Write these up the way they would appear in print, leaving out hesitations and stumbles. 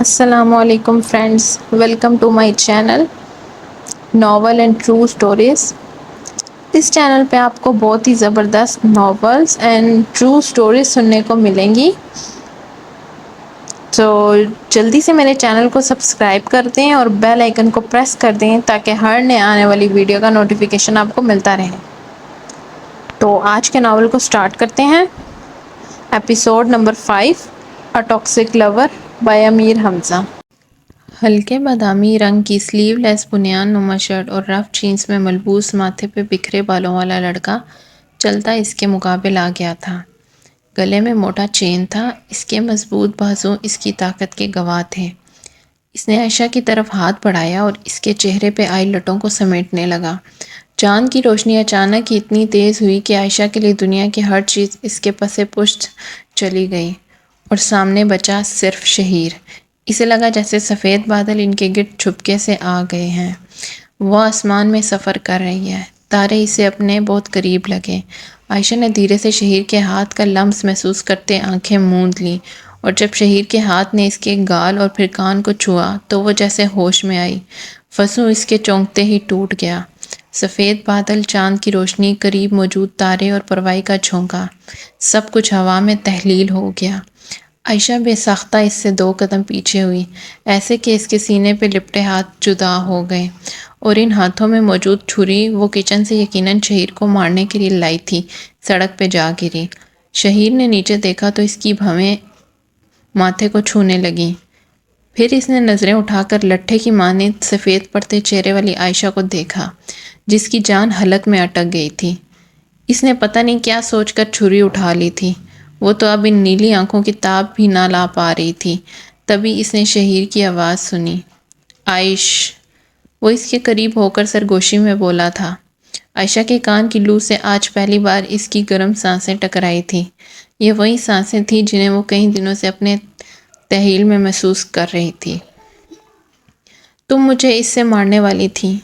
السلام علیکم friends, welcome to my channel novel and true stories. اس چینل پہ آپ کو بہت ہی زبردست ناولز اینڈ ٹرو اسٹوریز سننے کو ملیں گی، تو جلدی سے میرے چینل کو سبسکرائب کر دیں اور بیل آئیکن کو پریس کر دیں تاکہ ہر نئے آنے والی ویڈیو کا نوٹیفیکیشن آپ کو ملتا رہے۔ تو آج کے ناول کو سٹارٹ کرتے ہیں۔ Episode number 5، a toxic love by Amir Hamza. ہلکے بادامی رنگ کی سلیو لیس بنیان نما شرٹ اور رف جینز میں ملبوس ماتھے پہ بکھرے بالوں والا لڑکا چلتا اس کے مقابل آ گیا تھا۔ گلے میں موٹا چین تھا، اس کے مضبوط بازو اس کی طاقت کے گواہ تھے۔ اس نے عائشہ کی طرف ہاتھ بڑھایا اور اس کے چہرے پہ آئی لٹوں کو سمیٹنے لگا۔ چاند کی روشنی اچانک ہی اتنی تیز ہوئی کہ عائشہ کے لیے دنیا کی ہر چیز اس کے پس پشت چلی گئی اور سامنے بچا صرف شہیر۔ اسے لگا جیسے سفید بادل ان کے گرد چھپکے سے آ گئے ہیں۔ وہ آسمان میں سفر کر رہی ہے، تارے اسے اپنے بہت قریب لگے۔ عائشہ نے دھیرے سے شہیر کے ہاتھ کا لمس محسوس کرتے آنکھیں موند لیں، اور جب شہیر کے ہاتھ نے اس کے گال اور پھر کان کو چھوا تو وہ جیسے ہوش میں آئی۔ فسوں اس کے چونکتے ہی ٹوٹ گیا۔ سفید بادل، چاند کی روشنی، قریب موجود تارے اور پروائی کا جھونکا، سب کچھ ہوا میں تحلیل ہو گیا۔ عائشہ بے ساختہ اس سے 2 قدم پیچھے ہوئی، ایسے کہ اس کے سینے پہ لپٹے ہاتھ جدا ہو گئے، اور ان ہاتھوں میں موجود چھری وہ کچن سے یقیناً شہیر کو مارنے کے لیے لائی تھی، سڑک پہ جا گری۔ شہیر نے نیچے دیکھا تو اس کی بھویں ماتھے کو چھونے لگیں۔ پھر اس نے نظریں اٹھا کر لٹھے کی مانند سفید پڑتے چہرے والی عائشہ کو دیکھا، جس کی جان حلق میں اٹک گئی تھی۔ اس نے پتہ نہیں کیا سوچ کر چھری اٹھا لی تھی، وہ تو اب ان نیلی آنکھوں کی تاب بھی نہ لا پا رہی تھی۔ تبھی اس نے شہیر کی آواز سنی، عائش! وہ اس کے قریب ہو کر سرگوشی میں بولا تھا۔ عائشہ کے کان کی لو سے آج پہلی بار اس کی گرم سانسیں ٹکرائی تھیں۔ یہ وہی سانسیں تھیں جنہیں وہ کئی دنوں سے اپنے تحیل میں محسوس کر رہی تھی۔ تم مجھے اس سے مارنے والی تھی۔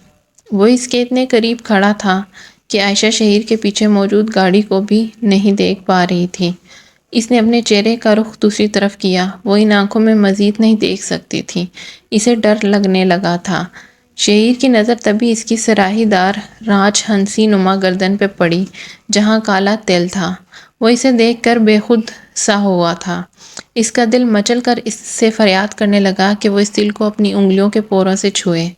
وہ اس کے اتنے قریب کھڑا تھا کہ عائشہ شہیر کے پیچھے موجود گاڑی کو بھی نہیں دیکھ پا رہی تھی۔ اس نے اپنے چہرے کا رخ دوسری طرف کیا، وہ ان آنکھوں میں مزید نہیں دیکھ سکتی تھی۔ اسے ڈر لگنے لگا تھا۔ شہیر کی نظر تبھی اس کی صراحی دار راج ہنسی نما گردن پہ پڑی، جہاں کالا تل تھا۔ وہ اسے دیکھ کر بے خود سا ہوا تھا۔ اس کا دل مچل کر اس سے فریاد کرنے لگا کہ وہ اس دل کو اپنی انگلیوں کے پوروں سے چھوئے۔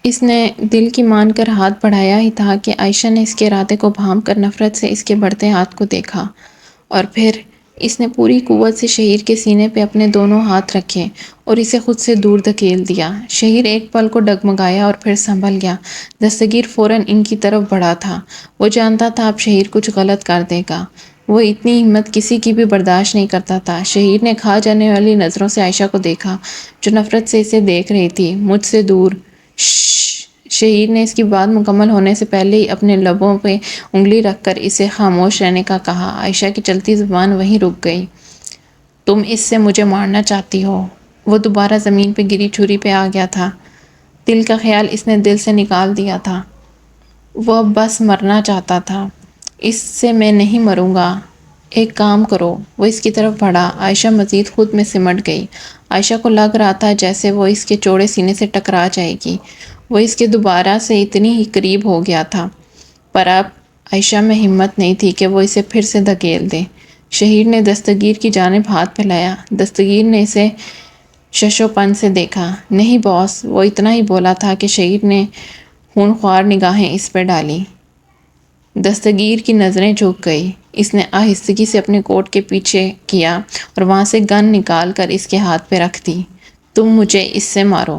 اس نے دل کی مان کر ہاتھ بڑھایا ہی تھا کہ عائشہ نے اس کے ارادے کو بھانپ کر نفرت سے اس کے بڑھتے ہاتھ کو دیکھا، اور پھر اس نے پوری قوت سے شہیر کے سینے پہ اپنے دونوں ہاتھ رکھے اور اسے خود سے دور دھکیل دیا۔ شہیر ایک پل کو ڈگمگایا اور پھر سنبھل گیا۔ دستگیر فوراً ان کی طرف بڑھا تھا۔ وہ جانتا تھا اب شہیر کچھ غلط کر دے گا۔ وہ اتنی ہمت کسی کی بھی برداشت نہیں کرتا تھا۔ شہیر نے کھا جانے والی نظروں سے عائشہ کو دیکھا، جو نفرت سے اسے دیکھ رہی تھی۔ مجھ سے دور، شش! شہیر نے اس کی بات مکمل ہونے سے پہلے ہی اپنے لبوں پہ انگلی رکھ کر اسے خاموش رہنے کا کہا۔ عائشہ کی چلتی زبان وہیں رک گئی۔ تم اس سے مجھے مارنا چاہتی ہو؟ وہ دوبارہ زمین پہ گری چھری پہ آ گیا تھا۔ دل کا خیال اس نے دل سے نکال دیا تھا۔ وہ اب بس مرنا چاہتا تھا۔ اس سے میں نہیں مروں گا۔ ایک کام کرو۔ وہ اس کی طرف بڑھا۔ عائشہ مزید خود میں سمٹ گئی۔ عائشہ کو لگ رہا تھا جیسے وہ اس کے چوڑے سینے سے ٹکرا جائے گی۔ وہ اس کے دوبارہ سے اتنی ہی قریب ہو گیا تھا، پر اب عائشہ میں ہمت نہیں تھی کہ وہ اسے پھر سے دھکیل دے۔ شہیر نے دستگیر کی جانب ہاتھ پھیلایا۔ دستگیر نے اسے ششوپن سے دیکھا۔ نہیں باس، وہ اتنا ہی بولا تھا کہ شہیر نے خونخوار نگاہیں اس پہ ڈالیں۔ دستگیر کی نظریں جھک گئی۔ اس نے آہستگی سے اپنے کوٹ کے پیچھے کیا اور وہاں سے گن نکال کر اس کے ہاتھ پہ رکھ دی۔ تم مجھے اس سے مارو۔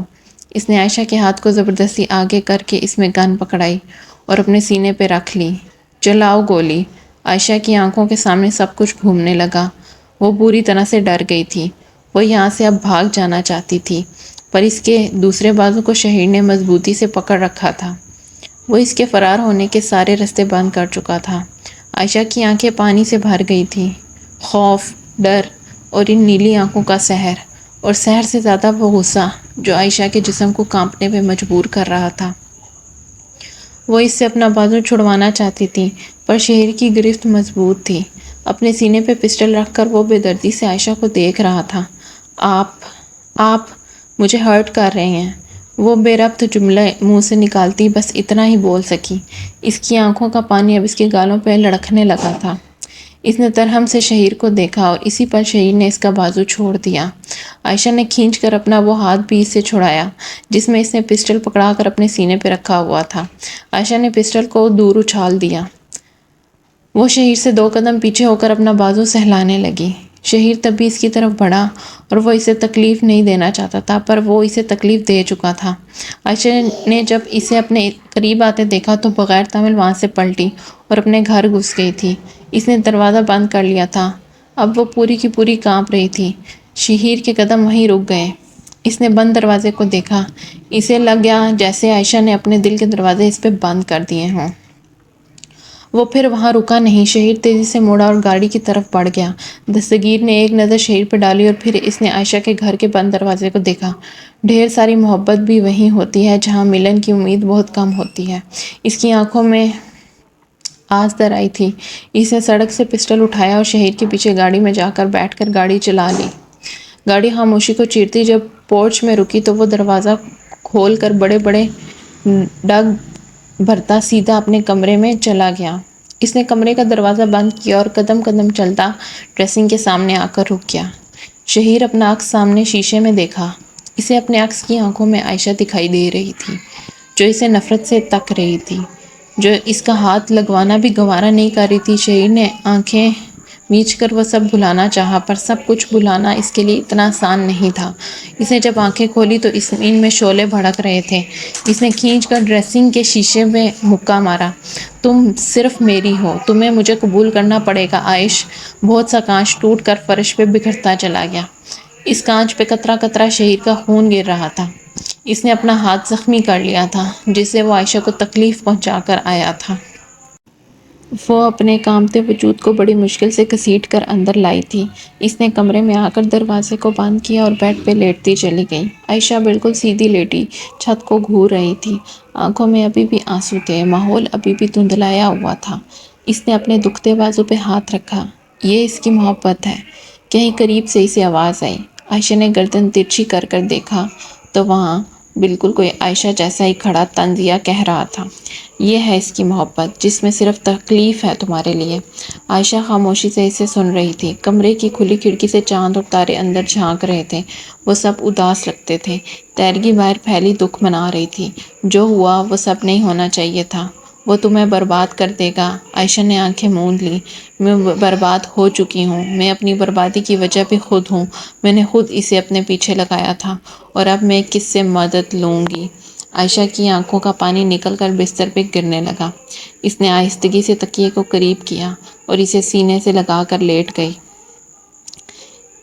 اس نے عائشہ کے ہاتھ کو زبردستی آگے کر کے اس میں گن پکڑائی اور اپنے سینے پہ رکھ لی۔ چلاؤ گولی۔ عائشہ کی آنکھوں کے سامنے سب کچھ گھومنے لگا۔ وہ بری طرح سے ڈر گئی تھی۔ وہ یہاں سے اب بھاگ جانا چاہتی تھی، پر اس کے دوسرے بازو کو شہیر نے مضبوطی سے پکڑ رکھا تھا۔ وہ اس کے فرار ہونے کے سارے راستے بند کر چکا تھا۔ عائشہ کی آنکھیں پانی سے بھر گئی تھیں۔ خوف، ڈر اور ان نیلی آنکھوں کا سحر، اور سحر سے زیادہ وہ غصہ جو عائشہ کے جسم کو کانپنے پہ مجبور کر رہا تھا۔ وہ اس سے اپنا بازو چھڑوانا چاہتی تھی، پر شہیر کی گرفت مضبوط تھی۔ اپنے سینے پہ پسٹل رکھ کر وہ بے دردی سے عائشہ کو دیکھ رہا تھا۔ آپ مجھے ہرٹ کر رہے ہیں۔ وہ بے ربط جملہ منہ سے نکالتی بس اتنا ہی بول سکی۔ اس کی آنکھوں کا پانی اب اس کے گالوں پہ لڑکھنے لگا تھا۔ اس نے ترہم سے شہیر کو دیکھا اور اسی پل شہیر نے اس کا بازو چھوڑ دیا۔ عائشہ نے کھینچ کر اپنا وہ ہاتھ بھی اس سے چھڑایا جس میں اس نے پسٹل پکڑا کر اپنے سینے پہ رکھا ہوا تھا۔ عائشہ نے پسٹل کو دور اچھال دیا۔ وہ شہیر سے 2 قدم پیچھے ہو کر اپنا بازو سہلانے لگی۔ شہیر تب بھی اس کی طرف بڑھا اور وہ اسے تکلیف نہیں دینا چاہتا تھا پر وہ اسے تکلیف دے چکا تھا۔ عائشہ نے جب اسے اپنے قریب آتے دیکھا تو بغیر تامل وہاں سے پلٹی اور اپنے گھر گھس گئی تھی۔ اس نے دروازہ بند کر لیا تھا۔ اب وہ پوری کی پوری کانپ رہی تھی۔ شہیر کے قدم وہیں رک گئے۔ اس نے بند دروازے کو دیکھا۔ اسے لگا جیسے عائشہ نے اپنے دل کے دروازے اس پہ بند کر دیے ہوں۔ وہ پھر وہاں رکا نہیں۔ شہیر تیزی سے مڑا اور گاڑی کی طرف بڑھ گیا۔ دستگیر نے ایک نظر شہیر پہ ڈالی اور پھر اس نے عائشہ کے گھر کے بند دروازے کو دیکھا۔ ڈھیر ساری محبت بھی وہیں ہوتی ہے جہاں ملن کی امید بہت کم ہوتی ہے۔ اس کی آنکھوں میں آس در آئی تھی۔ اس نے سڑک سے پسٹل اٹھایا اور شہیر کے پیچھے گاڑی میں جا کر بیٹھ کر گاڑی چلا لی۔ گاڑی خاموشی کو چیرتی جب پورچ میں رکی تو وہ دروازہ کھول کر بڑے بڑے ڈگ بھرتا سیدھا اپنے کمرے میں چلا گیا۔ اس نے کمرے کا دروازہ بند کیا اور قدم قدم چلتا ڈریسنگ کے سامنے آ کر رک گیا۔ شہیر اپنا عکس سامنے شیشے میں دیکھا۔ اسے اپنے عکس کی آنکھوں میں عائشہ دکھائی دے رہی تھی جو اسے نفرت سے تک رہی تھی، جو اس کا ہاتھ لگوانا بھی گوارا نہیں کر رہی تھی۔ شہیر نے آنکھیں میچ کر وہ سب بھلانا چاہا پر سب کچھ بھلانا اس کے لیے اتنا آسان نہیں تھا۔ اس نے جب آنکھیں کھولی تو اس زمین میں شعلے بھڑک رہے تھے۔ اس نے کھینچ کر ڈریسنگ کے شیشے میں مکہ مارا۔ تم صرف میری ہو، تمہیں مجھے قبول کرنا پڑے گا عائش۔ بہت سا کانچ ٹوٹ کر فرش پہ بکھرتا چلا گیا۔ اس کانچ پہ قطرہ قطرہ شہیر کا خون گر رہا تھا۔ اس نے اپنا ہاتھ زخمی کر لیا تھا جس سے وہ عائشہ کو تکلیف پہنچا کر آیا تھا۔ وہ اپنے کانپتے وجود کو بڑی مشکل سے گھسیٹ کر اندر لائی تھی۔ اس نے کمرے میں آ کر دروازے کو بند کیا اور بیڈ پہ لیٹتی چلی گئی۔ عائشہ بالکل سیدھی لیٹی چھت کو گھور رہی تھی۔ آنکھوں میں ابھی بھی آنسو تھے، ماحول ابھی بھی دھندلایا ہوا تھا۔ اس نے اپنے دکھتے بازو پہ ہاتھ رکھا۔ یہ اس کی محبت ہے۔ کہیں قریب سے اسے آواز آئی۔ عائشہ نے گردن ترچھی کر کر دیکھا تو وہاں بالکل کوئی عائشہ جیسا ہی کھڑا طنزیہ کہہ رہا تھا، یہ ہے اس کی محبت جس میں صرف تکلیف ہے تمہارے لیے۔ عائشہ خاموشی سے اسے سن رہی تھی۔ کمرے کی کھلی کھڑکی سے چاند اور تارے اندر جھانک رہے تھے۔ وہ سب اداس لگتے تھے۔ تیرگی باہر پھیلی دکھ منا رہی تھی۔ جو ہوا وہ سب نہیں ہونا چاہیے تھا۔ وہ تمہیں برباد کر دے گا۔ عائشہ نے آنکھیں موند لیں۔ میں برباد ہو چکی ہوں۔ میں اپنی بربادی کی وجہ بھی خود ہوں۔ میں نے خود اسے اپنے پیچھے لگایا تھا اور اب میں کس سے مدد لوں گی؟ عائشہ کی آنکھوں کا پانی نکل کر بستر پہ گرنے لگا۔ اس نے آہستگی سے تکیے کو قریب کیا اور اسے سینے سے لگا کر لیٹ گئی۔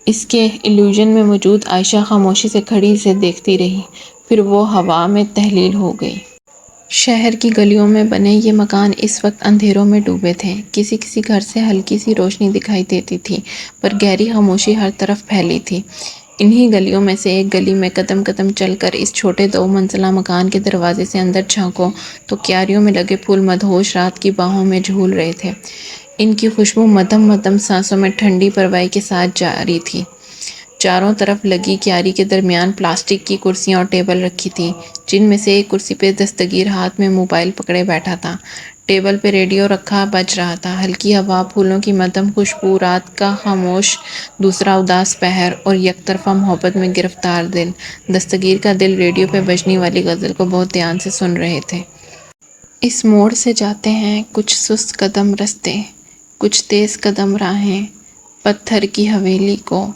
اس کے ایلیوژن میں موجود عائشہ خاموشی سے کھڑی اسے دیکھتی رہی، پھر وہ ہوا میں تحلیل ہو گئی۔ شہر کی گلیوں میں بنے یہ مکان اس وقت اندھیروں میں ڈوبے تھے۔ کسی کسی گھر سے ہلکی سی روشنی دکھائی دیتی تھی پر گہری خاموشی ہر طرف پھیلی تھی۔ انہی گلیوں میں سے ایک گلی میں قدم قدم چل کر اس چھوٹے 2 منزلہ مکان کے دروازے سے اندر جھانکو تو کیاریوں میں لگے پھول مدہوش رات کی باہوں میں جھول رہے تھے۔ ان کی خوشبو مدھم مدھم سانسوں میں ٹھنڈی پروائی کے ساتھ جاری تھی۔ چاروں طرف لگی کیاری کے درمیان پلاسٹک کی کرسیاں اور ٹیبل رکھی تھی جن میں سے ایک کرسی پہ دستگیر ہاتھ میں موبائل پکڑے بیٹھا تھا۔ ٹیبل پہ ریڈیو رکھا بج رہا تھا۔ ہلکی ہوا، پھولوں کی مدھم خوشبو، رات کا خاموش دوسرا اداس پہر اور یک طرفہ محبت میں گرفتار دل۔ دستگیر کا دل ریڈیو پہ بجنے والی غزل کو بہت دھیان سے سن رہے تھے۔ اس موڑ سے جاتے ہیں کچھ سست قدم رستے، کچھ تیز قدم راہیں، پتھر کی حویلی کو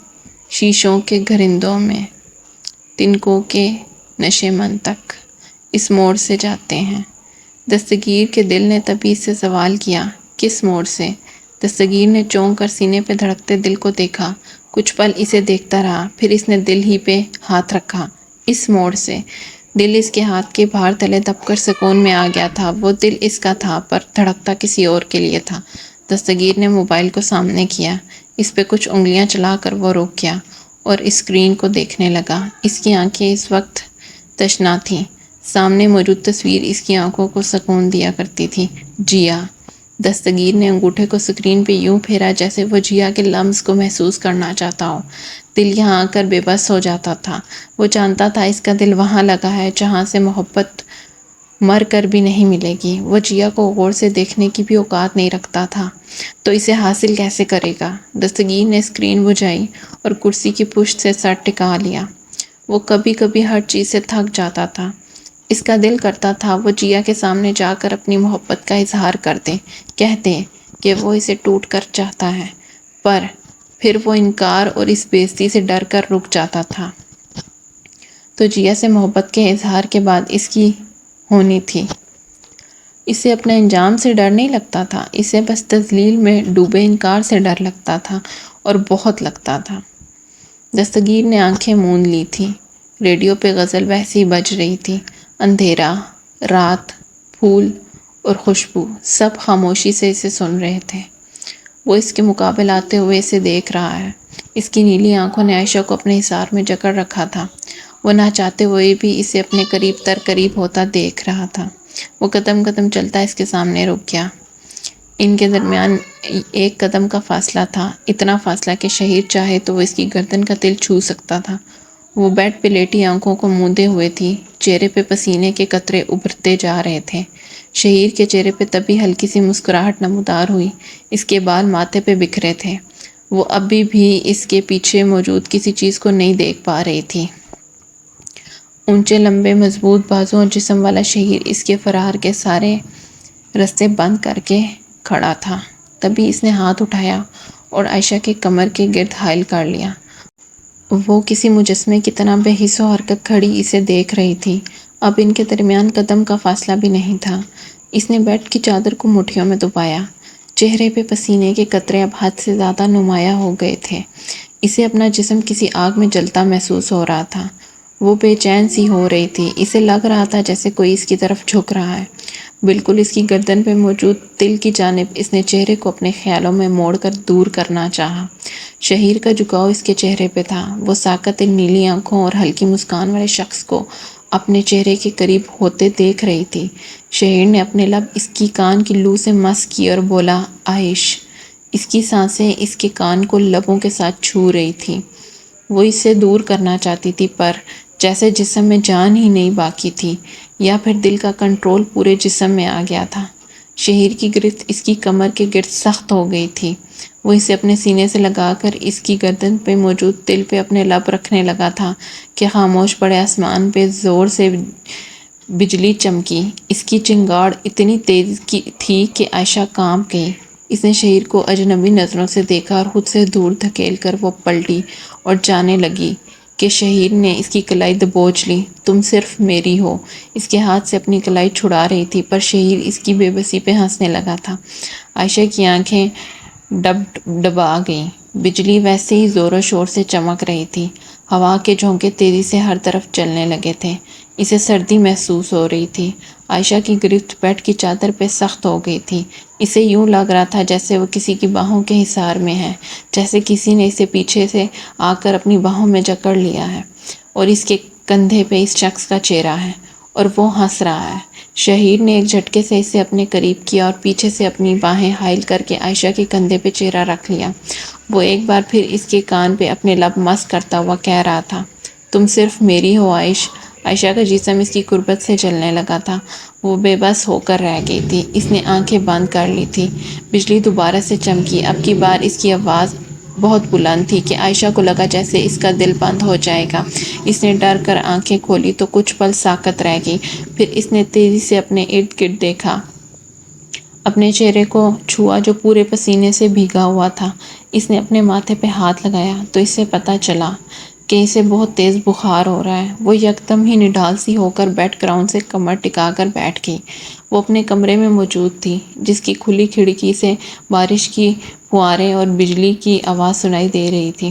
شیشوں کے گھرندوں میں، تنکوں کے نشے من تک اس موڑ سے جاتے ہیں۔ دستگیر کے دل نے تبھی اس سے سوال کیا، کس موڑ سے؟ دستگیر نے چونک کر سینے پہ دھڑکتے دل کو دیکھا۔ کچھ پل اسے دیکھتا رہا، پھر اس نے دل ہی پہ ہاتھ رکھا۔ اس موڑ سے۔ دل اس کے ہاتھ کے بھار تلے دب کر سکون میں آ گیا تھا۔ وہ دل اس کا تھا پر دھڑکتا کسی اور کے لیے تھا۔ دستگیر نے موبائل کو سامنے کیا۔ اس پہ کچھ انگلیاں چلا کر وہ رک گیا اور اسکرین کو دیکھنے لگا۔ اس کی آنکھیں اس وقت تشنا تھیں۔ سامنے موجود تصویر اس کی آنکھوں کو سکون دیا کرتی تھی۔ جیا، دستگیر نے انگوٹھے کو اسکرین پہ یوں پھیرا جیسے وہ جیا کے لمس کو محسوس کرنا چاہتا ہو۔ دل یہاں آ کر بے بس ہو جاتا تھا۔ وہ جانتا تھا اس کا دل وہاں لگا ہے جہاں سے محبت مر کر بھی نہیں ملے گی۔ وہ جیا کو غور سے دیکھنے کی بھی اوقات نہیں رکھتا تھا، تو اسے حاصل کیسے کرے گا؟ دستگیر نے اسکرین بجھائی اور کرسی کی پشت سے سر ٹکا لیا۔ وہ کبھی کبھی ہر چیز سے تھک جاتا تھا۔ اس کا دل کرتا تھا وہ جیا کے سامنے جا کر اپنی محبت کا اظہار کر دے، کہہ دے کہ وہ اسے ٹوٹ کر چاہتا ہے، پر پھر وہ انکار اور اس بے عزتی سے ڈر کر رک جاتا تھا۔ تو جیا سے محبت کے اظہار کے بعد اس کی ہونی تھی۔ اسے اپنے انجام سے ڈر نہیں لگتا تھا، اسے بس تذلیل میں ڈوبے انکار سے ڈر لگتا تھا، اور بہت لگتا تھا۔ دستگیر نے آنکھیں موند لی تھیں۔ ریڈیو پہ غزل ویسے ہی بج رہی تھی۔ اندھیرا، رات، پھول اور خوشبو سب خاموشی سے اسے سن رہے تھے۔ وہ اس کے مقابل آتے ہوئے اسے دیکھ رہا ہے۔ اس کی نیلی آنکھوں نے عائشہ کو اپنے حصار میں جکڑ رکھا تھا۔ وہ نہ چاہتے ہوئے بھی اسے اپنے قریب تر قریب ہوتا دیکھ رہا تھا۔ وہ قدم قدم چلتا اس کے سامنے رک گیا۔ ان کے درمیان ایک قدم کا فاصلہ تھا، اتنا فاصلہ کہ شہیر چاہے تو وہ اس کی گردن کا تل چھو سکتا تھا۔ وہ بیڈ پہ لیٹی آنکھوں کو موندے ہوئے تھی، چہرے پہ پسینے کے قطرے ابھرتے جا رہے تھے۔ شہیر کے چہرے پہ تبھی ہلکی سی مسکراہٹ نمودار ہوئی۔ اس کے بال ماتھے پہ بکھرے تھے۔ وہ ابھی بھی اس کے پیچھے موجود کسی چیز کو نہیں دیکھ پا رہی تھی۔ اونچے لمبے مضبوط بازو اور جسم والا شہیر اس کے فرار کے سارے رستے بند کر کے کھڑا تھا۔ تبھی اس نے ہاتھ اٹھایا اور عائشہ کے کمر کے گرد حائل کر لیا۔ وہ کسی مجسمے کی طرح بے حس و حرکت کھڑی اسے دیکھ رہی تھی۔ اب ان کے درمیان قدم کا فاصلہ بھی نہیں تھا۔ اس نے بیڈ کی چادر کو مٹھیوں میں دبایا۔ چہرے پہ پسینے کے قطرے اب حد سے زیادہ نمایاں ہو گئے تھے۔ اسے اپنا جسم کسی آگ میں جلتا محسوس ہو رہا تھا۔ وہ بے چین سی ہو رہی تھی۔ اسے لگ رہا تھا جیسے کوئی اس کی طرف جھک رہا ہے۔ بالکل اس کی گردن پہ موجود تل کی جانب اس نے چہرے کو اپنے خیالوں میں موڑ کر دور کرنا چاہا۔ شہیر کا جھکاؤ اس کے چہرے پہ تھا۔ وہ ساکت نیلی آنکھوں اور ہلکی مسکان والے شخص کو اپنے چہرے کے قریب ہوتے دیکھ رہی تھی۔ شہیر نے اپنے لب اس کی کان کی لو سے مس کی اور بولا، عائش۔ اس کی سانسیں اس کے کان کو لبوں کے ساتھ چھو رہی تھی۔ وہ اسے دور کرنا چاہتی تھی، پر جیسے جسم میں جان ہی نہیں باقی تھی، یا پھر دل کا کنٹرول پورے جسم میں آ گیا تھا۔ شہیر کی گرفت اس کی کمر کے گرد سخت ہو گئی تھی۔ وہ اسے اپنے سینے سے لگا کر اس کی گردن پہ موجود تل پہ اپنے لب رکھنے لگا تھا کہ خاموش پڑے آسمان پہ زور سے بجلی چمکی۔ اس کی چنگاڑ اتنی تیز تھی کہ عائشہ کانپ گئی۔ اس نے شہیر کو اجنبی نظروں سے دیکھا اور خود سے دور دھکیل کر وہ پلٹی اور جانے لگی کہ شہیر نے اس کی کلائی دبوچ لی۔ تم صرف میری ہو۔ اس کے ہاتھ سے اپنی کلائی چھڑا رہی تھی، پر شہیر اس کی بے بسی پہ ہنسنے لگا تھا۔ عائشہ کی آنکھیں ڈبا گئیں۔ بجلی ویسے ہی زور و شور سے چمک رہی تھی۔ ہوا کے جھونکے تیزی سے ہر طرف چلنے لگے تھے۔ اسے سردی محسوس ہو رہی تھی۔ عائشہ کی گرفت بیڈ کی چادر پہ سخت ہو گئی تھی۔ اسے یوں لگ رہا تھا جیسے وہ کسی کی باہوں کے حصار میں ہے، جیسے کسی نے اسے پیچھے سے آ کر اپنی باہوں میں جکڑ لیا ہے، اور اس کے کندھے پہ اس شخص کا چہرہ ہے، اور وہ ہنس رہا ہے۔ شہیر نے ایک جھٹکے سے اسے اپنے قریب کیا اور پیچھے سے اپنی باہیں حائل کر کے عائشہ کے کندھے پہ چہرہ رکھ لیا۔ وہ ایک بار پھر اس کے کان پہ اپنے لب مس کرتا ہوا کہہ رہا تھا، تم صرف میری ہو عائش۔ عائشہ کا جسم اس کی قربت سے جلنے لگا تھا۔ وہ بے بس ہو کر رہ گئی تھی۔ اس نے آنکھیں بند کر لی تھی۔ بجلی دوبارہ سے چمکی۔ اب کی بار اس کی آواز بہت بلند تھی کہ عائشہ کو لگا جیسے اس کا دل بند ہو جائے گا۔ اس نے ڈر کر آنکھیں کھولی تو کچھ پل ساکت رہ گئی۔ پھر اس نے تیزی سے اپنے ارد گرد دیکھا، اپنے چہرے کو چھوا جو پورے پسینے سے بھیگا ہوا تھا۔ اس نے اپنے ماتھے پہ ہاتھ لگایا تو اسے پتہ چلا کہ اسے بہت تیز بخار ہو رہا ہے۔ وہ یکدم ہی نڈال سی ہو کر بیڈ گراؤنڈ سے کمر ٹکا کر بیٹھ گئی۔ وہ اپنے کمرے میں موجود تھی، جس کی کھلی کھڑکی سے بارش کی فواریں اور بجلی کی آواز سنائی دے رہی تھی۔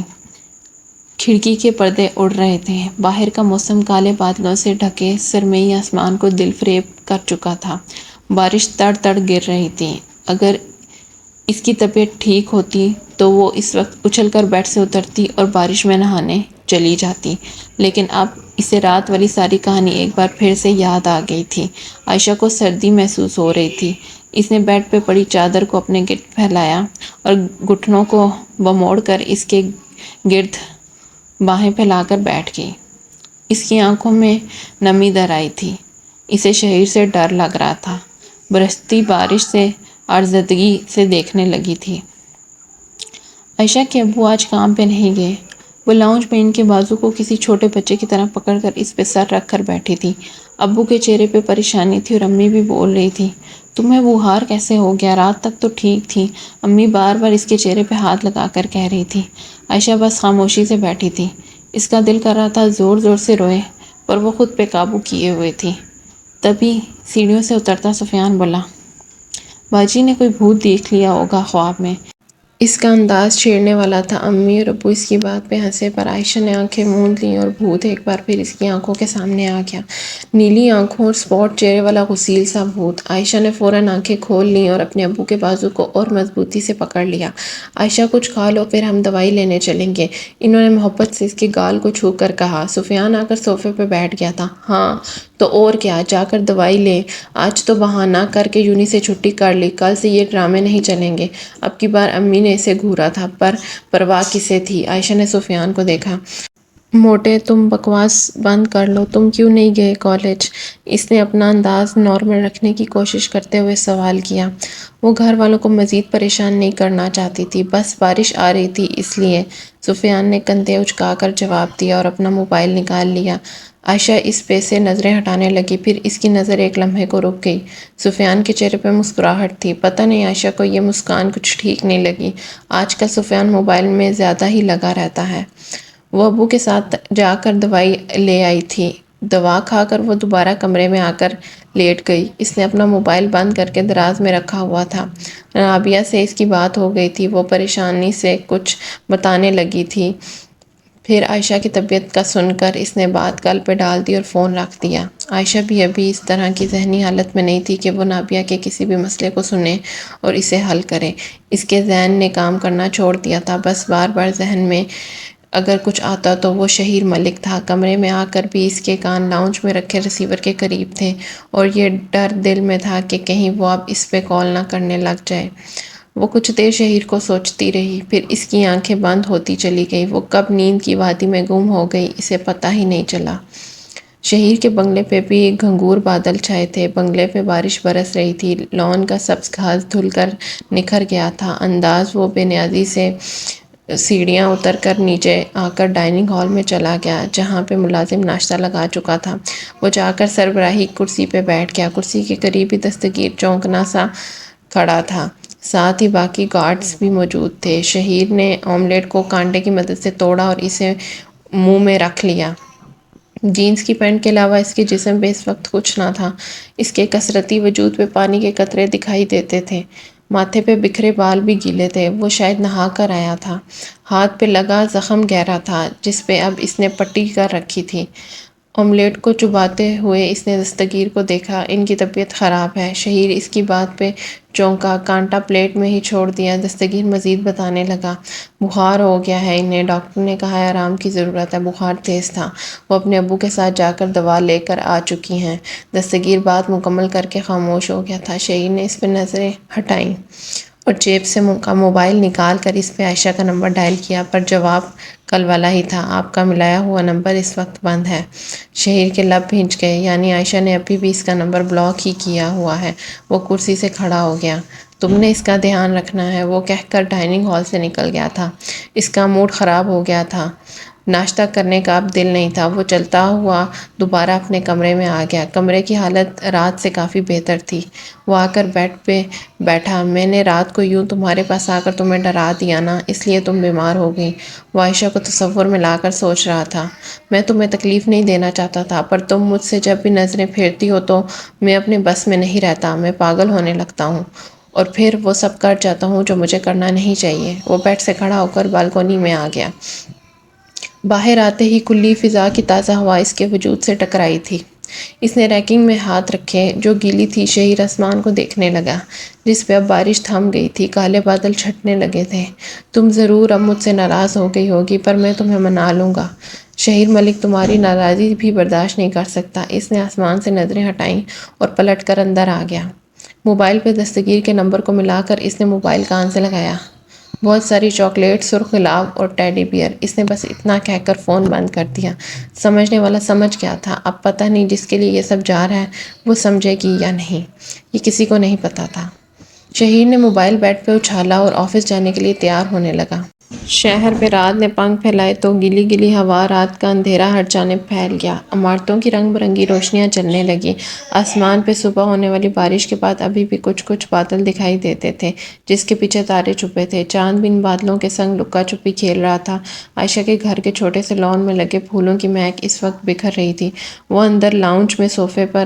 کھڑکی کے پردے اڑ رہے تھے۔ باہر کا موسم کالے بادلوں سے ڈھکے سرمئی آسمان کو دل فریب کر چکا تھا۔ بارش تڑ تڑ گر رہی تھی۔ اگر اس کی طبیعت ٹھیک ہوتی تو وہ اس وقت اچھل کر بیڈ سے اترتی اور بارش میں نہانے چلی جاتی، لیکن اب اسے رات والی ساری کہانی ایک بار پھر سے یاد آ گئی تھی۔ عائشہ کو سردی محسوس ہو رہی تھی، اس نے بیڈ پہ پڑی چادر کو اپنے گرد پھیلایا اور گھٹنوں کو بموڑ کر اس کے گرد باہیں پھیلا کر بیٹھ گئی۔ اس کی آنکھوں میں نمی در آئی تھی۔ اسے شہیر سے ڈر لگ رہا تھا۔ برستی بارش سے آزردگی سے دیکھنے لگی تھی۔ عائشہ کے ابو آج کام پہ نہیں گئے۔ وہ لاؤنج میں ان کے بازو کو کسی چھوٹے بچے کی طرح پکڑ کر اس پہ سر رکھ کر بیٹھی تھی۔ ابو کے چہرے پہ پریشانی تھی اور امی بھی بول رہی تھی، تمہیں بخار کیسے ہو گیا؟ رات تک تو ٹھیک تھی۔ امی بار بار اس کے چہرے پہ ہاتھ لگا کر کہہ رہی تھی۔ عائشہ بس خاموشی سے بیٹھی تھی۔ اس کا دل کر رہا تھا زور زور سے روئے، پر وہ خود پہ قابو کیے ہوئے تھی۔ تبھی سیڑھیوں سے اترتا سفیان بولا، باجی نے کوئی بھوت دیکھ لیا ہوگا خواب میں۔ اس کا انداز چھیڑنے والا تھا۔ امی اور ابو اس کی بات پہ ہنسے، پر عائشہ نے آنکھیں موند لیں اور بھوت ایک بار پھر اس کی آنکھوں کے سامنے آ گیا۔ نیلی آنکھوں اور اسپاٹ چہرے والا غسیل سا بھوت۔ عائشہ نے فوراً آنکھیں کھول لیں اور اپنے ابو کے بازو کو اور مضبوطی سے پکڑ لیا۔ عائشہ کچھ کھا لو پھر ہم دوائی لینے چلیں گے، انہوں نے محبت سے اس کے گال کو چھو کر کہا۔ سفیان آ کر صوفے پہ بیٹھ گیا تھا۔ ہاں تو اور کیا، جا کر دوائی لے، آج تو بہانہ کر کے یونی سے چھٹی کر لی، کل سے یہ ڈرامے نہیں چلیں گے۔ اب کی بار امی نے اسے گھورا تھا، پر پرواہ کسے تھی؟ عائشہ نے سفیان کو دیکھا۔ موٹے تم بکواس بند کر لو، تم کیوں نہیں گئے کالج؟ اس نے اپنا انداز نارمل رکھنے کی کوشش کرتے ہوئے سوال کیا۔ وہ گھر والوں کو مزید پریشان نہیں کرنا چاہتی تھی، بس بارش آ رہی تھی اس لیے۔ سفیان نے کندھے اچکا کر جواب دیا اور اپنا موبائل نکال لیا۔ عائشہ اس پہ سے نظریں ہٹانے لگی، پھر اس کی نظر ایک لمحے کو رک گئی۔ سفیان کے چہرے پہ مسکراہٹ تھی۔ پتہ نہیں عائشہ کو یہ مسکان کچھ ٹھیک نہیں لگی۔ آج کل سفیان موبائل میں زیادہ ہی لگا رہتا ہے۔ وہ ابو کے ساتھ جا کر دوائی لے آئی تھی۔ دوا کھا کر وہ دوبارہ کمرے میں آ کر لیٹ گئی۔ اس نے اپنا موبائل بند کر کے دراز میں رکھا ہوا تھا۔ رابعہ سے اس کی بات ہو گئی تھی، وہ پریشانی سے کچھ بتانے لگی تھی۔ پھر عائشہ کی طبیعت کا سن کر اس نے بات گل پہ ڈال دی اور فون رکھ دیا۔ عائشہ بھی ابھی اس طرح کی ذہنی حالت میں نہیں تھی کہ وہ رابعہ کے کسی بھی مسئلے کو سنے اور اسے حل کرے۔ اس کے ذہن نے کام کرنا چھوڑ دیا تھا، بس بار بار ذہن میں اگر کچھ آتا تو وہ شہیر ملک تھا۔ کمرے میں آ کر بھی اس کے کان لاؤنج میں رکھے ریسیور کے قریب تھے اور یہ ڈر دل میں تھا کہ کہیں وہ اب اس پہ کال نہ کرنے لگ جائے۔ وہ کچھ دیر شہیر کو سوچتی رہی، پھر اس کی آنکھیں بند ہوتی چلی گئی۔ وہ کب نیند کی وادی میں گم ہو گئی، اسے پتہ ہی نہیں چلا۔ شہیر کے بنگلے پہ بھی گھنگور بادل چھائے تھے۔ بنگلے پہ بارش برس رہی تھی۔ لان کا سبز گھاس دھل کر نکھر گیا تھا۔ انداز وہ بے نیازی سے سیڑھیاں اتر کر نیچے آ کر ڈائننگ ہال میں چلا گیا، جہاں پہ ملازم ناشتہ لگا چکا تھا۔ وہ جا کر سربراہی کرسی پہ بیٹھ گیا۔ کرسی کے قریب ہی دستگیر چونکنا سا کھڑا تھا، ساتھ ہی باقی گارڈز بھی موجود تھے۔ شہیر نے آملیٹ کو کانٹے کی مدد سے توڑا اور اسے منہ میں رکھ لیا۔ جینز کی پینٹ کے علاوہ اس کے جسم پہ اس وقت کچھ نہ تھا۔ اس کے کثرتی وجود پہ پانی کے قطرے دکھائی دیتے تھے۔ ماتھے پہ بکھرے بال بھی گیلے تھے۔ وہ شاید نہا کر آیا تھا۔ ہاتھ پہ لگا زخم گہرا تھا، جس پہ اب اس نے پٹی کر رکھی تھی۔ آملیٹ کو چباتے ہوئے اس نے دستگیر کو دیکھا۔ ان کی طبیعت خراب ہے۔ شہیر اس کی بات پہ چونکا، کانٹا پلیٹ میں ہی چھوڑ دیا۔ دستگیر مزید بتانے لگا، بخار ہو گیا ہے انہیں، ڈاکٹر نے کہا ہے آرام کی ضرورت ہے، بخار تیز تھا، وہ اپنے ابو کے ساتھ جا کر دوا لے کر آ چکی ہیں۔ دستگیر بات مکمل کر کے خاموش ہو گیا تھا۔ شہیر نے اس پہ نظریں ہٹائیں اور جیب سے موبائل نکال کر اس پہ عائشہ کا نمبر ڈائل کیا، پر جواب کل والا ہی تھا، آپ کا ملایا ہوا نمبر اس وقت بند ہے۔ شہیر کے لب بھنج گئے، یعنی عائشہ نے ابھی بھی اس کا نمبر بلاک ہی کیا ہوا ہے۔ وہ کرسی سے کھڑا ہو گیا۔ تم نے اس کا دھیان رکھنا ہے، وہ کہہ کر ڈائننگ ہال سے نکل گیا تھا۔ اس کا موڈ خراب ہو گیا تھا، ناشتہ کرنے کا اب دل نہیں تھا۔ وہ چلتا ہوا دوبارہ اپنے کمرے میں آ گیا۔ کمرے کی حالت رات سے کافی بہتر تھی۔ وہ آ کر بیڈ پہ بیٹھا۔ میں نے رات کو یوں تمہارے پاس آ کر تمہیں ڈرا دیا نا، اس لیے تم بیمار ہو گئی۔ وہ عائشہ کو تصور میں لا کر سوچ رہا تھا۔ میں تمہیں تکلیف نہیں دینا چاہتا تھا، پر تم مجھ سے جب بھی نظریں پھیرتی ہو تو میں اپنے بس میں نہیں رہتا، میں پاگل ہونے لگتا ہوں اور پھر وہ سب کر جاتا ہوں جو مجھے کرنا نہیں چاہیے۔ وہ بیڈ سے کھڑا ہو کر بالکونی میں آ گیا۔ باہر آتے ہی کھلی فضا کی تازہ ہوا اس کے وجود سے ٹکرائی تھی۔ اس نے ریکنگ میں ہاتھ رکھے جو گیلی تھی۔ شہیر آسمان کو دیکھنے لگا، جس پہ اب بارش تھم گئی تھی۔ کالے بادل چھٹنے لگے تھے۔ تم ضرور اب مجھ سے ناراض ہو گئی ہوگی، پر میں تمہیں منا لوں گا۔ شہیر ملک تمہاری ناراضی بھی برداشت نہیں کر سکتا۔ اس نے آسمان سے نظریں ہٹائیں اور پلٹ کر اندر آ گیا۔ موبائل پہ دستگیر کے نمبر کو ملا کر اس نے موبائل کان سے لگایا۔ بہت ساری چاکلیٹ، سرخ گلاب اور ٹیڈی بیئر۔ اس نے بس اتنا کہہ کر فون بند کر دیا۔ سمجھنے والا سمجھ گیا تھا، اب پتہ نہیں جس کے لیے یہ سب جا رہا ہے وہ سمجھے گی یا نہیں، یہ کسی کو نہیں پتہ تھا۔ شہیر نے موبائل بیڈ پہ اچھالا اور آفس جانے کے لیے تیار ہونے لگا۔ شہر پہ رات نے پنکھ پھیلائے تو گلی گلی ہوا، رات کا اندھیرا ہر جانب پھیل گیا۔ عمارتوں کی رنگ برنگی روشنیاں جلنے لگیں۔ آسمان پہ صبح ہونے والی بارش کے بعد ابھی بھی کچھ کچھ بادل دکھائی دیتے تھے جس کے پیچھے تارے چھپے تھے۔ چاند بھی ان بادلوں کے سنگ لکا چھپی کھیل رہا تھا۔ عائشہ کے گھر کے چھوٹے سے لان میں لگے پھولوں کی مہک اس وقت بکھر رہی تھی۔ وہ اندر لاؤنج میں صوفے پر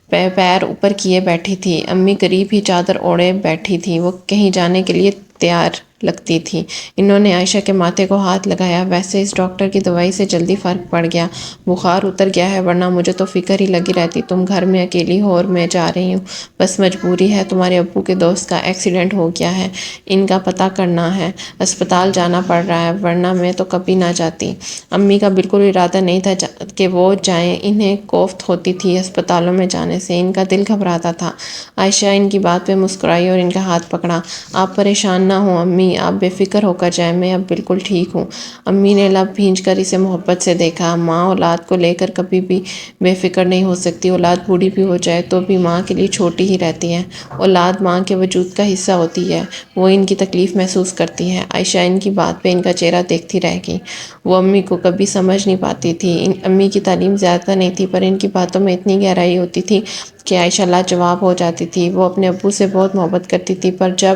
پیر اوپر کیے بیٹھی تھی۔ امی قریب ہی چادر اوڑھے بیٹھی تھیں۔ وہ کہیں جانے کے لیے تیار لگتی تھی۔ انہوں نے عائشہ کے ماتھے کو ہاتھ لگایا۔ ویسے اس ڈاکٹر کی دوائی سے جلدی فرق پڑ گیا، بخار اتر گیا ہے، ورنہ مجھے تو فکر ہی لگی رہتی تم گھر میں اکیلی ہو اور میں جا رہی ہوں۔ بس مجبوری ہے، تمہارے ابو کے دوست کا ایکسیڈنٹ ہو گیا ہے، ان کا پتہ کرنا ہے، اسپتال جانا پڑ رہا ہے، ورنہ میں تو کبھی نہ جاتی۔ امی کا بالکل ارادہ نہیں تھا کہ وہ جائیں، انہیں کوفت ہوتی تھی اسپتالوں میں جانے سے، ان کا دل گھبراتا تھا۔ عائشہ ان کی بات پہ مسکرائی اور ان کا ہاتھ پکڑا۔ آپ پریشان نہ ہوں امی، آپ بے فکر ہو کر جائیں، میں اب بالکل ٹھیک ہوں۔ امی نے لب بھینچ کر اسے محبت سے دیکھا۔ ماں اولاد کو لے کر کبھی بھی بے فکر نہیں ہو سکتی۔ اولاد بوڑھی بھی ہو جائے تو بھی ماں کے لیے چھوٹی ہی رہتی ہے۔ اولاد ماں کے وجود کا حصہ ہوتی ہے، وہ ان کی تکلیف محسوس کرتی ہے۔ عائشہ ان کی بات پہ ان کا چہرہ دیکھتی رہ گئی۔ وہ امی کو کبھی سمجھ نہیں پاتی تھی۔ امی کی تعلیم زیادہ نہیں تھی پر ان کی باتوں میں اتنی گہرائی ہوتی تھی کہ عائشہ لاجواب ہو جاتی تھی۔ وہ اپنے ابو سے بہت محبت کرتی تھی پر جب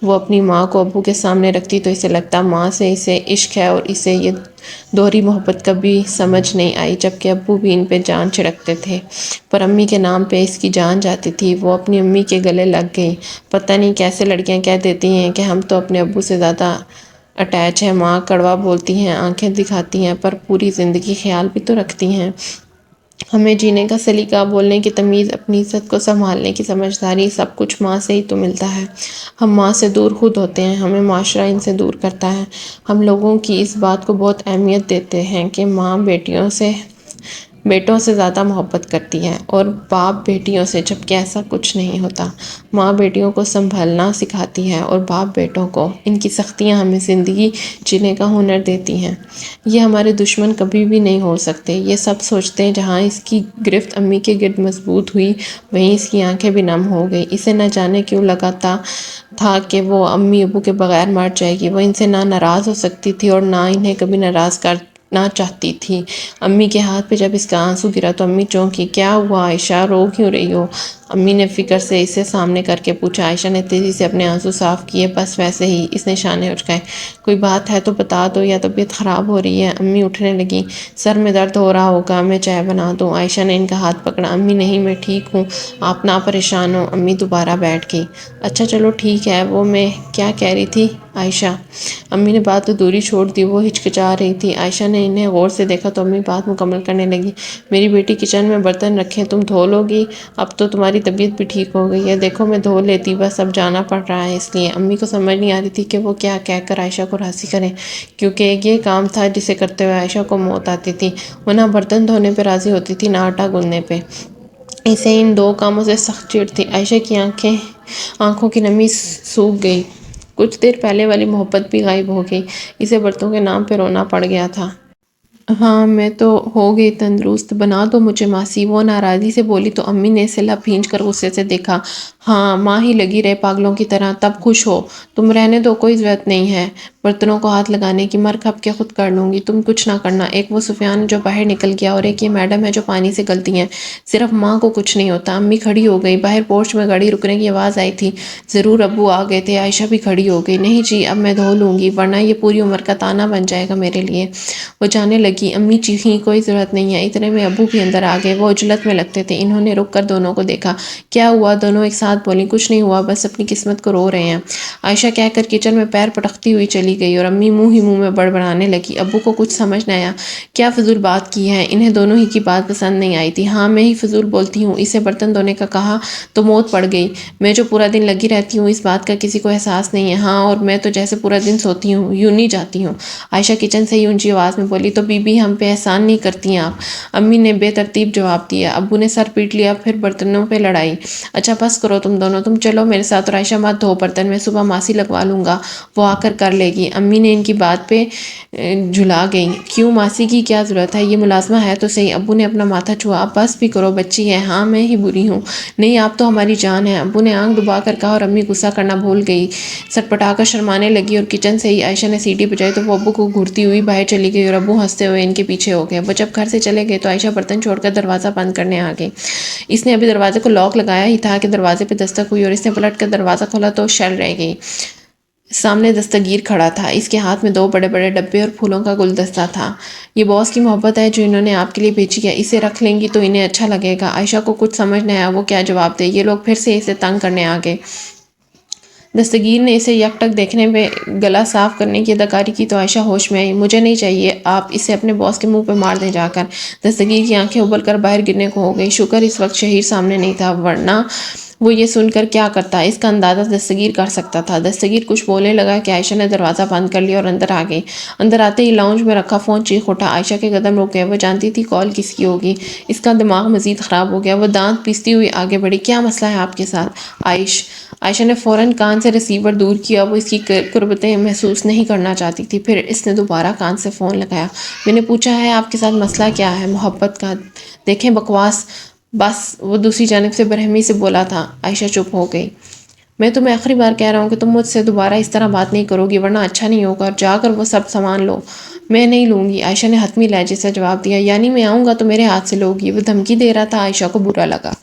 وہ اپنی ماں کو ابو کے سامنے رکھتی تو اسے لگتا ماں سے اسے عشق ہے، اور اسے یہ دوہری محبت کبھی سمجھ نہیں آئی، جبکہ ابو بھی ان پہ جان چھڑکتے تھے پر امی کے نام پہ اس کی جان جاتی تھی۔ وہ اپنی امی کے گلے لگ گئی۔ پتہ نہیں کیسے لڑکیاں کہہ دیتی ہیں کہ ہم تو اپنے ابو سے زیادہ اٹیچ ہیں۔ ماں کڑوا بولتی ہیں، آنکھیں دکھاتی ہیں پر پوری زندگی خیال بھی تو رکھتی ہیں۔ ہمیں جینے کا سلیقہ، بولنے کی تمیز، اپنی عزت کو سنبھالنے کی سمجھداری، سب کچھ ماں سے ہی تو ملتا ہے۔ ہم ماں سے دور خود ہوتے ہیں، ہمیں معاشرہ ان سے دور کرتا ہے۔ ہم لوگوں کی اس بات کو بہت اہمیت دیتے ہیں کہ ماں بیٹوں سے زیادہ محبت کرتی ہے اور باپ بیٹیوں سے، جبکہ ایسا کچھ نہیں ہوتا۔ ماں بیٹیوں کو سنبھلنا سکھاتی ہے اور باپ بیٹوں کو۔ ان کی سختیاں ہمیں زندگی جینے کا ہنر دیتی ہیں۔ یہ ہمارے دشمن کبھی بھی نہیں ہو سکتے۔ یہ سب سوچتے ہیں جہاں اس کی گرفت امی کے گرد مضبوط ہوئی وہیں اس کی آنکھیں بھی نم ہو گئی۔ اسے نہ جانے کیوں لگا تھا کہ وہ امی ابو کے بغیر مر جائے گی۔ وہ ان سے نہ ناراض ہو سکتی تھی اور نہ انہیں کبھی ناراض کرنا چاہتی تھی۔ امی کے ہاتھ پہ جب اس کا آنسو گرا تو امی چونکی۔ کیا ہوا عائشہ، رو کیوں رہی ہو؟ امی نے فکر سے اسے سامنے کر کے پوچھا۔ عائشہ نے تیزی سے اپنے آنسو صاف کیے۔ بس ویسے ہی، اس نے شانے اچکائے۔ کوئی بات ہے تو بتا دو، یا طبیعت خراب ہو رہی ہے؟ امی اٹھنے لگیں۔ سر میں درد ہو رہا ہوگا، میں چائے بنا دوں؟ عائشہ نے ان کا ہاتھ پکڑا۔ امی نہیں، میں ٹھیک ہوں، آپ نہ پریشان ہوں۔ امی دوبارہ بیٹھ گئی۔ اچھا چلو ٹھیک ہے، وہ میں کیا کہہ رہی تھی عائشہ؟ امی نے بات ادھوری چھوڑ دی، وہ ہچکچا رہی تھی۔ عائشہ نے انہیں غور سے دیکھا تو امی بات مکمل کرنے لگی۔ میری بیٹی کچن میں برتن رکھے، تم دھو لو گی؟ اب تو تمہاری طبیعت بھی ٹھیک ہو گئی ہے، دیکھو میں دھو لیتی، بس اب جانا پڑ رہا ہے اس لیے۔ امی کو سمجھ نہیں آ رہی تھی کہ وہ کیا کہہ کر عائشہ کو راضی کریں، کیونکہ یہ کام تھا جسے کرتے ہوئے عائشہ کو موت آتی تھی۔ وہ نہ برتن دھونے پہ راضی ہوتی تھی نہ آٹا گوندنے پہ۔ اسے ان دو کاموں سے سخت چڑ تھی۔ عائشہ کی آنکھوں کی نمی سوکھ گئی۔ کچھ دیر پہلے والی محبت بھی غائب ہو گئی۔ اسے برتنوں کے نام پہ رونا پڑ گیا تھا۔ ہاں میں تو ہو گئی تندرست، بنا دو مجھے ماسی، وہ ناراضی سے بولی تو امی نے اسے لب بھینچ کر غصے سے دیکھا۔ ہاں ماں ہی لگی رہے پاگلوں کی طرح، تب خوش ہو؟ تم رہنے دو، کوئی ضرورت نہیں ہے برتنوں کو ہاتھ لگانے کی، مر کھپ کے خود کر لوں گی، تم کچھ نہ کرنا۔ ایک وہ سفیان جو باہر نکل گیا اور ایک یہ میڈم ہے جو پانی سے گلتی ہیں، صرف ماں کو کچھ نہیں ہوتا۔ امی کھڑی ہو گئی۔ باہر پورچ میں گاڑی رکنے کی آواز آئی تھی، ضرور ابو آ گئے تھے۔ عائشہ بھی کھڑی ہو گئی۔ نہیں جی، اب میں دھو لوں گی، ورنہ یہ پوری عمر کا طعنہ بن جائے گا میرے لیے۔ وہ جانے لگی۔ امی چیخیں، کوئی ضرورت نہیں ہے۔ اتنے میں ابو بھی اندر آ گئے۔ وہ عجلت میں لگتے تھے۔ انہوں نے رک کر دونوں کو دیکھا۔ کیا ہوا؟ دونوں ایک ساتھ بولیں۔ کچھ نہیں ہوا، بس اپنی قسمت کو رو رہے ہیں، عائشہ کہہ کر کچن میں پیر پٹکتی ہوئی چلی چلی گئی اور امی منہ ہی منہ میں بڑبڑانے لگی۔ ابو کو کچھ سمجھ نہ آیا، کیا فضول بات کی ہے، انہیں دونوں ہی کی بات پسند نہیں آئی تھی۔ ہاں میں ہی فضول بولتی ہوں، اسے برتن دھونے کا کہا تو موت پڑ گئی۔ میں جو پورا دن لگی رہتی ہوں اس بات کا کسی کو احساس نہیں ہے۔ ہاں اور میں تو جیسے پورا دن سوتی ہوں، یوں نہیں جاتی ہوں۔ عائشہ کچن سے ہی اونچی آواز میں بولی، تو بی بی ہم پہ احسان نہیں کرتی ہیں آپ؟ امی نے بے ترتیب جواب دیا۔ ابو نے سر پیٹ لیا، پھر برتنوں پہ لڑائی۔ اچھا بس کرو تم دونوں، تم چلو میرے ساتھ اور عائشہ مت دھو برتن، میں صبح ماسی لگوا لوں گا، وہ آ کر لے گی۔ امی نے ان کی بات پہ جھلا گئیں، کیوں ماسی کی کیا ضرورت ہے، یہ ملازمہ ہے تو صحیح۔ ابو نے اپنا ماتھا چھوا، اب بس بھی کرو، بچی ہے۔ ہاں میں ہی بری ہوں، نہیں آپ تو ہماری جان ہے، ابو نے آنکھ ڈبا کر کہا اور امی غصہ کرنا بھول گئی، سٹپٹا کر شرمانے لگی اور کچن سے ہی عائشہ نے سیٹی بجائی تو وہ ابو کو گھورتی ہوئی باہر چلی گئی اور ابو ہنستے ہوئے ان کے پیچھے ہو گئے۔ وہ جب گھر سے چلے گئے تو عائشہ برتن چھوڑ کر دروازہ بند کرنے آ گئی۔ اس نے ابھی دروازے کو لاک لگایا ہی تھا کہ دروازے پہ دستک ہوئی اور اس نے پلٹ کر دروازہ کھولا تو شل رہ گئی۔ سامنے دستگیر کھڑا تھا، اس کے ہاتھ میں 2 بڑے بڑے ڈبے اور پھولوں کا گلدستہ تھا۔ یہ باس کی محبت ہے جو انہوں نے آپ کے لیے بھیجی ہے، اسے رکھ لیں گی تو انہیں اچھا لگے گا۔ عائشہ کو کچھ سمجھ نہ آیا وہ کیا جواب دے، یہ لوگ پھر سے اسے تنگ کرنے آ گئے۔ دستگیر نے اسے یک ٹک دیکھنے پہ گلا صاف کرنے کی اداکاری کی تو عائشہ ہوش میں آئی۔ مجھے نہیں چاہیے، آپ اسے اپنے باس کے منہ پہ مار دیں جا کر۔ دستگیر کی آنکھیں ابل کر باہر گرنے کو ہو گئی، شکر اس وقت شہیر سامنے نہیں تھا، ورنہ وہ یہ سن کر کیا کرتا، اس کا اندازہ دستگیر کر سکتا تھا۔ دستگیر کچھ بولنے لگا کہ عائشہ نے دروازہ بند کر لیا اور اندر آ گئی۔ اندر آتے ہی لاؤنج میں رکھا فون چیخ اٹھا، عائشہ کے قدم رک گئے، وہ جانتی تھی کال کس کی ہوگی۔ اس کا دماغ مزید خراب ہو گیا، وہ دانت پیستی ہوئی آگے بڑھی، کیا مسئلہ ہے آپ کے ساتھ عائشہ نے فوراً کان سے ریسیور دور کیا، وہ اس کی قربتیں محسوس نہیں کرنا چاہتی تھی۔ پھر اس نے دوبارہ کان سے فون لگایا، میں نے پوچھا ہے آپ کے ساتھ مسئلہ کیا ہے، محبت کا؟ دیکھیں بکواس بس، وہ دوسری جانب سے برہمی سے بولا تھا۔ عائشہ چپ ہو گئی۔ میں تمہیں آخری بار کہہ رہا ہوں کہ تم مجھ سے دوبارہ اس طرح بات نہیں کرو گی ورنہ اچھا نہیں ہوگا، اور جا کر وہ سب سامان لو۔ میں نہیں لوں گی، عائشہ نے حتمی لہجے سے جواب دیا۔ یعنی میں آؤں گا تو میرے ہاتھ سے لوگی؟ وہ دھمکی دے رہا تھا۔ عائشہ کو برا لگا،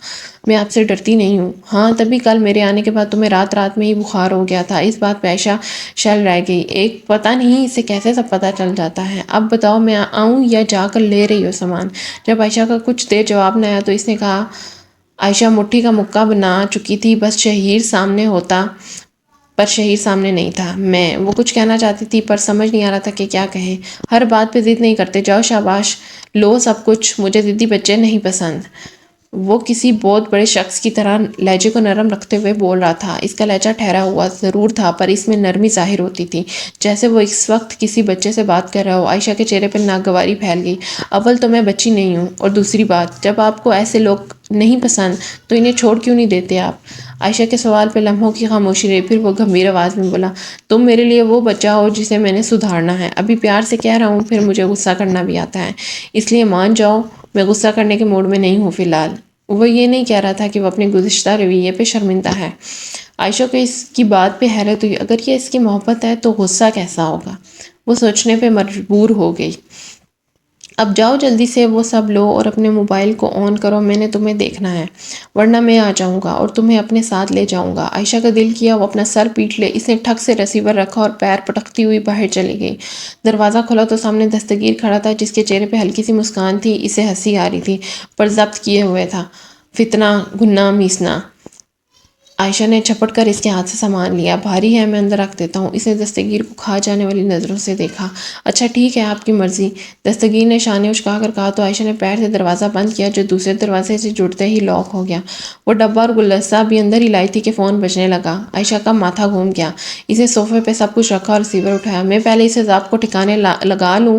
میں آپ سے ڈرتی نہیں ہوں۔ ہاں تبھی کل میرے آنے کے بعد تمہیں رات میں ہی بخار ہو گیا تھا۔ اس بات پہ عائشہ شل رہ گئی، ایک پتہ نہیں اسے کیسے سب پتہ چل جاتا ہے۔ اب بتاؤ میں آؤں یا جا کر لے رہی ہو سامان؟ جب عائشہ کا کچھ دیر جواب نہ آیا تو اس نے کہا، عائشہ مٹھی کا مکہ بنا چکی تھی، بس شہیر سامنے ہوتا پر شہیر سامنے نہیں تھا۔ وہ کچھ کہنا چاہتی تھی پر سمجھ نہیں آ رہا تھا کہ کیا کہیں۔ ہر بات پہ ضد نہیں کرتے، جاؤ شاباش لو سب کچھ، مجھے ضدی بچے نہیں پسند۔ وہ کسی بہت بڑے شخص کی طرح لہجے کو نرم رکھتے ہوئے بول رہا تھا۔ اس کا لہجہ ٹھہرا ہوا ضرور تھا پر اس میں نرمی ظاہر ہوتی تھی، جیسے وہ اس وقت کسی بچے سے بات کر رہا ہو۔ عائشہ کے چہرے پر ناگواری پھیل گئی۔ اول تو میں بچی نہیں ہوں، اور دوسری بات، جب آپ کو ایسے لوگ نہیں پسند تو انہیں چھوڑ کیوں نہیں دیتے آپ؟ عائشہ کے سوال پہ لمحوں کی خاموشی رہی، پھر وہ گمبھیر آواز میں بولا، تم میرے لیے وہ بچہ ہو جسے میں نے سدھارنا ہے۔ ابھی پیار سے کہہ رہا ہوں، پھر مجھے غصہ کرنا بھی آتا ہے، اس لیے مان جاؤ میں غصہ کرنے کے موڈ میں نہیں ہوں فی الحال۔ وہ یہ نہیں کہہ رہا تھا کہ وہ اپنے گزشتہ رویے پہ شرمندہ ہے۔ عائشہ کو اس کی بات پہ حیرت ہوئی، اگر یہ اس کی محبت ہے تو غصہ کیسا ہوگا؟ وہ سوچنے پہ مجبور ہو گئی۔ اب جاؤ جلدی سے وہ سب لو اور اپنے موبائل کو آن کرو، میں نے تمہیں دیکھنا ہے، ورنہ میں آ جاؤں گا اور تمہیں اپنے ساتھ لے جاؤں گا۔ عائشہ کا دل کیا وہ اپنا سر پیٹ لے، اس نے ٹھک سے ریسیور رکھا اور پیر پٹکتی ہوئی باہر چلی گئی۔ دروازہ کھولا تو سامنے دستگیر کھڑا تھا، جس کے چہرے پہ ہلکی سی مسکان تھی، اسے ہنسی آ رہی تھی پر ضبط کیے ہوئے تھا۔ فتنہ گھنا میسنا۔ عائشہ نے جھپٹ کر اس کے ہاتھ سے سامان لیا، بھاری ہے میں اندر رکھ دیتا ہوں۔ اس نے دستگیر کو کھا جانے والی نظروں سے دیکھا۔ اچھا ٹھیک ہے آپ کی مرضی، دستگیر نے شانے اچکا کر کہا تو عائشہ نے پیر سے دروازہ بند کیا جو دوسرے دروازے سے جڑتے ہی لاک ہو گیا۔ وہ ڈبہ اور گلدستہ بھی اندر ہی لائی تھی کہ فون بجنے لگا۔ عائشہ کا ماتھا گھوم گیا، اس نے صوفے پہ سب کچھ رکھا اور ریسیور اٹھایا۔ میں پہلے اسے ضابط کو ٹھکانے لگا لوں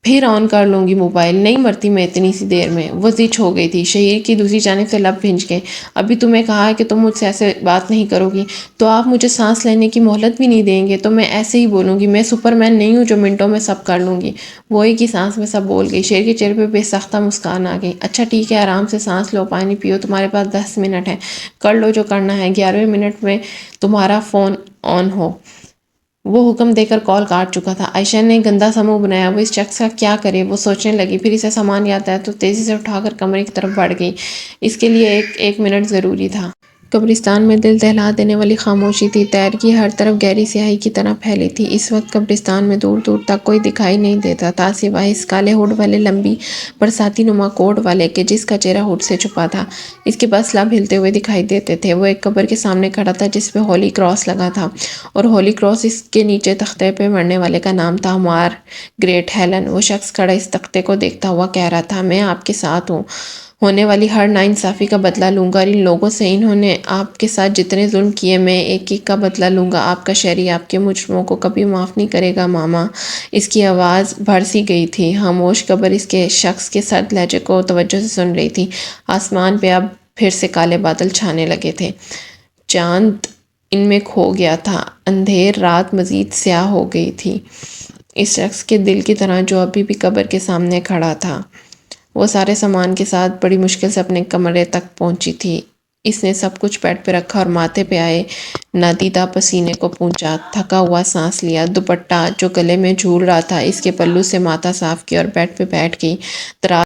پھر آن کر لوں گی موبائل، نہیں مرتی میں اتنی سی دیر میں۔ وہ زچ ہو گئی تھی، شہیر کی دوسری جانب سے لب بھنج گئے۔ ابھی تمہیں کہا ہے کہ تم مجھ سے ایسے بات نہیں کرو گی، تو آپ مجھے سانس لینے کی مہلت بھی نہیں دیں گے تو میں ایسے ہی بولوں گی، میں سپرمین نہیں ہوں جو منٹوں میں سب کر لوں گی۔ وہ ایک ہی سانس میں سب بول گئی۔ شہیر کے چہرے پہ بے سختہ مسکان آ گئی۔ اچھا ٹھیک ہے آرام سے سانس لو، پانی پیو، تمہارے پاس 10 منٹ ہیں، کر لو جو کرنا ہے، 11ویں منٹ میں تمہارا فون آن ہو۔ وہ حکم دے کر کال کاٹ چکا تھا۔ عائشہ نے گندا سا منہ بنایا، وہ اس شخص کا کیا کرے، وہ سوچنے لگی۔ پھر اسے سامان یاد آیا تو تیزی سے اٹھا کر کمرے کی طرف بڑھ گئی، اس کے لیے ایک منٹ ضروری تھا۔ قبرستان میں دل دہلا دینے والی خاموشی تھی۔ تیر کی ہر طرف گہری سیاہی کی طرح پھیلی تھی۔ اس وقت قبرستان میں دور دور تک کوئی دکھائی نہیں دیتا تھا سوائے اس کالے ہوڈ والے لمبی برساتی نما کوٹ والے کے جس کا چہرہ ہوڈ سے چھپا تھا۔ اس کے پاس لب ہلتے ہوئے دکھائی دیتے تھے۔ وہ ایک قبر کے سامنے کھڑا تھا جس پہ ہولی کراس لگا تھا اور ہولی کراس اس کے نیچے تختے پہ مرنے والے کا نام تھا، مارگریٹ ہیلن۔ وہ شخص کھڑا اس تختے کو دیکھتا ہوا کہہ رہا تھا، میں آپ کے ساتھ ہوں، ہونے والی ہر ناانصافی کا بدلہ لوں گا اور ان لوگوں سے انہوں نے آپ کے ساتھ جتنے ظلم کیے میں ایک ایک کا بدلہ لوں گا۔ آپ کا شہری آپ کے مجرموں کو کبھی معاف نہیں کرے گا ماما۔ اس کی آواز بھر سی گئی تھی۔ خاموش قبر اس کے شخص کے سرد لہجے کو توجہ سے سن رہی تھی۔ آسمان پہ اب پھر سے کالے بادل چھانے لگے تھے، چاند ان میں کھو گیا تھا، اندھیر رات مزید سیاہ ہو گئی تھی۔ اس شخص کے دل کی طرح جو ابھی بھی قبر کے سامنے کھڑا تھا، وہ سارے سامان کے ساتھ بڑی مشکل سے اپنے کمرے تک پہنچی تھی۔ اس نے سب کچھ بیڈ پہ رکھا اور ماتھے پہ آئے نادیدہ پسینے کو پونچھا، تھکا ہوا سانس لیا، دوپٹہ جو گلے میں جھول رہا تھا اس کے پلو سے ماتھا صاف کیا اور بیڈ پہ بیٹھ گئی۔ دراز